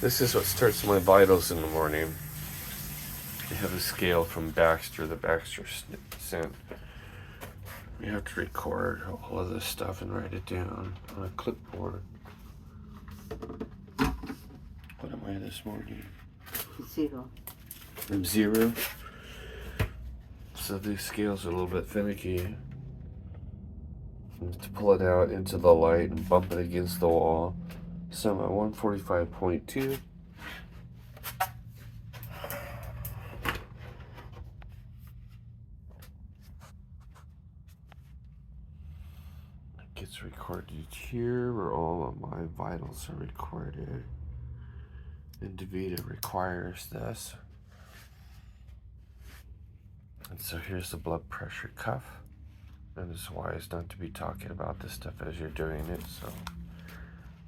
This is what starts my vitals in the morning. I have a scale from Baxter, the Baxter sent. We have to record all of this stuff and write it down on a clipboard. What am I this morning? 0. I'm 0. So these scales are a little bit finicky. I have to pull it out into the light and bump it against the wall. So I'm at 145.2. It gets recorded here where all of my vitals are recorded. And DaVita requires this. And so here's the blood pressure cuff. And it's wise not to be talking about this stuff as you're doing it, so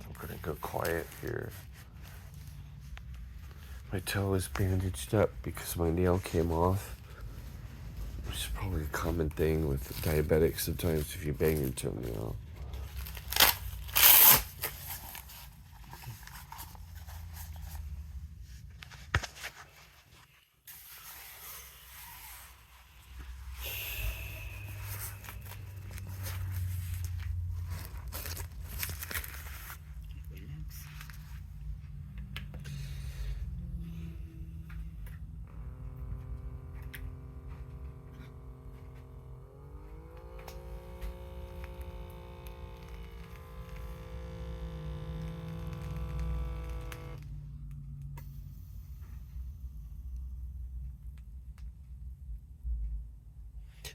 I'm gonna go quiet here. My toe is bandaged up because my nail came off, which is probably a common thing with diabetics sometimes if you bang your toenail.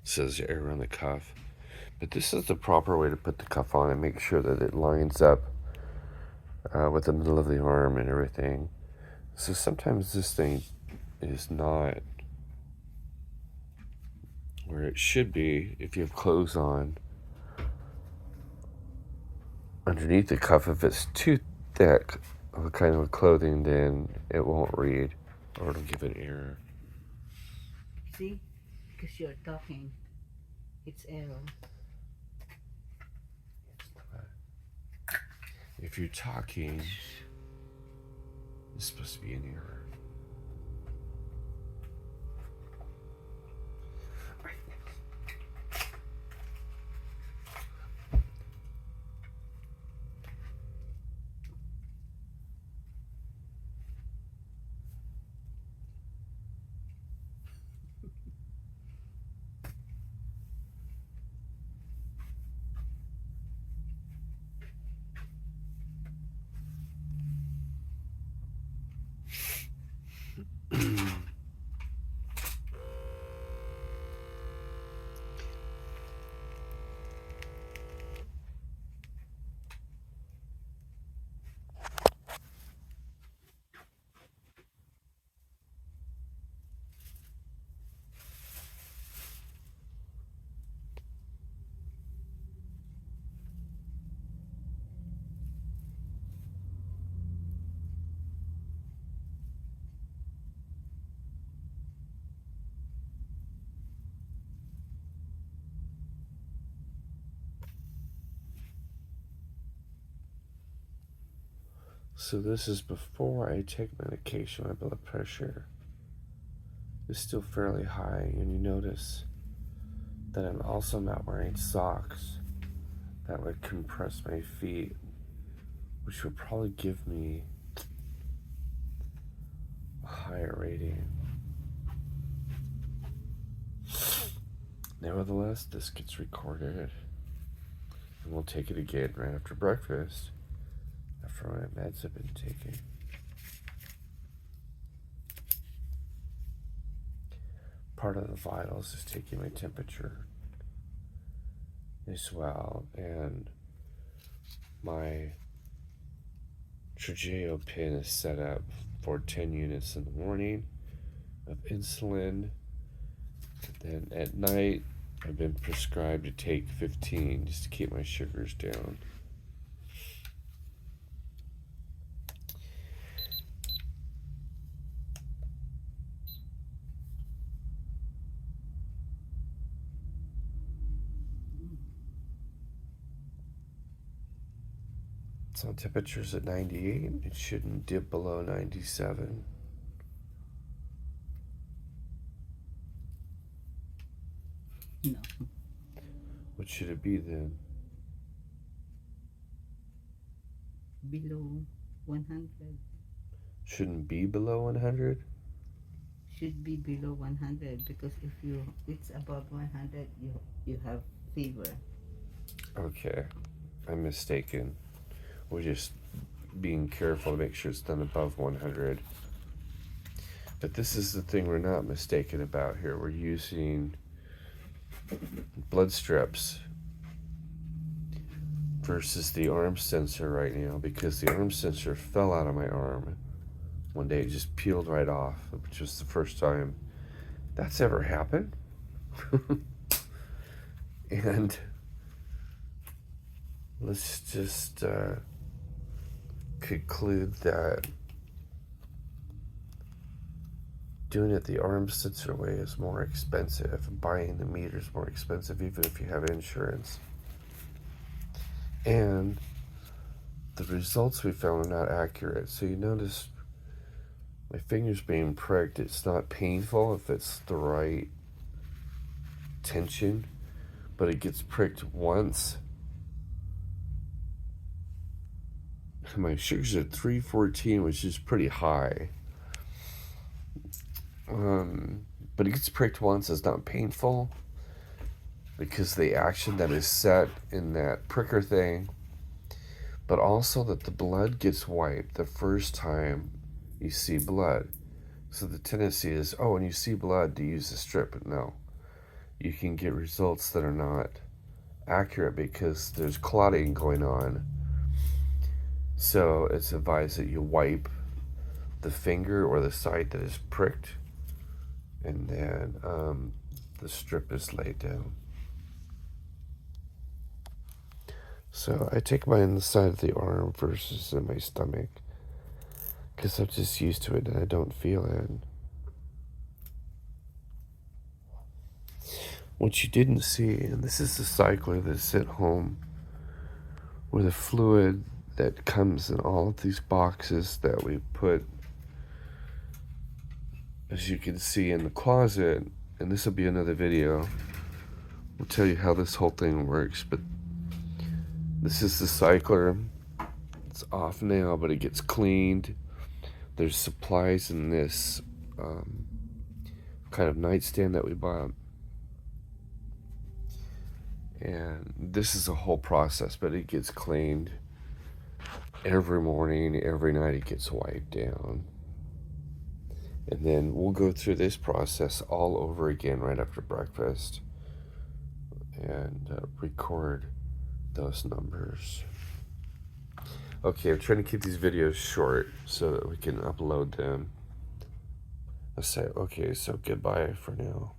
It says air on the cuff. But this is the proper way to put the cuff on and make sure that it lines up with the middle of the arm and everything. So sometimes this thing is not where it should be if you have clothes on. Underneath the cuff, if it's too thick of a kind of clothing, then it won't read or it'll give an error. See? Because you're talking. It's error. If you're talking, it's supposed to be an error. So this is before I take medication. My blood pressure is still fairly high, and you notice that I'm also not wearing socks that would compress my feet, which would probably give me a higher rating. Nevertheless, this gets recorded, and we'll take it again right after breakfast, after my meds have been taken. Part of the vitals is taking my temperature as well, and my Trigeo pin is set up for 10 units in the morning of insulin. And then at night, I've been prescribed to take 15 just to keep my sugars down. So temperature's at 98. It shouldn't dip below 97. No. What should it be then? Below 100. Shouldn't be below 100? Should be below 100 because if it's above 100, you have fever. Okay, I'm mistaken. We're just being careful to make sure it's not above 100. But this is the thing we're not mistaken about here. We're using blood strips versus the arm sensor right now because the arm sensor fell out of my arm one day. It just peeled right off, which was the first time that's ever happened. And let's just conclude that doing it the arm sensor way is more expensive. Buying the meter is more expensive even if you have insurance. And the results we found are not accurate. So you notice my finger's being pricked. It's not painful if it's the right tension, but it gets pricked once. My sugar's at 314, which is pretty high. But it gets pricked once. It's not painful because the action that is set in that pricker thing, but also that the blood gets wiped the first time you see blood. So the tendency is, oh, when you see blood, to use a strip. But no, you can get results that are not accurate because there's clotting going on. So it's advised that you wipe the finger or the site that is pricked, and then the strip is laid down. So I take mine on the side of the arm versus in my stomach because I'm just used to it and I don't feel it. What you didn't see, and this is the cycler that's sent home with the fluid that comes in all of these boxes that we put, as you can see, in the closet. And this will be another video. We'll tell you how this whole thing works, but this is the cycler. It's off now, but it gets cleaned. There's supplies in this kind of nightstand that we bought. And this is a whole process, but it gets cleaned every morning, every night it gets wiped down. And then we'll go through this process all over again right after breakfast and record those numbers. Okay, I'm trying to keep these videos short so that we can upload them. Let's say, okay, so goodbye for now.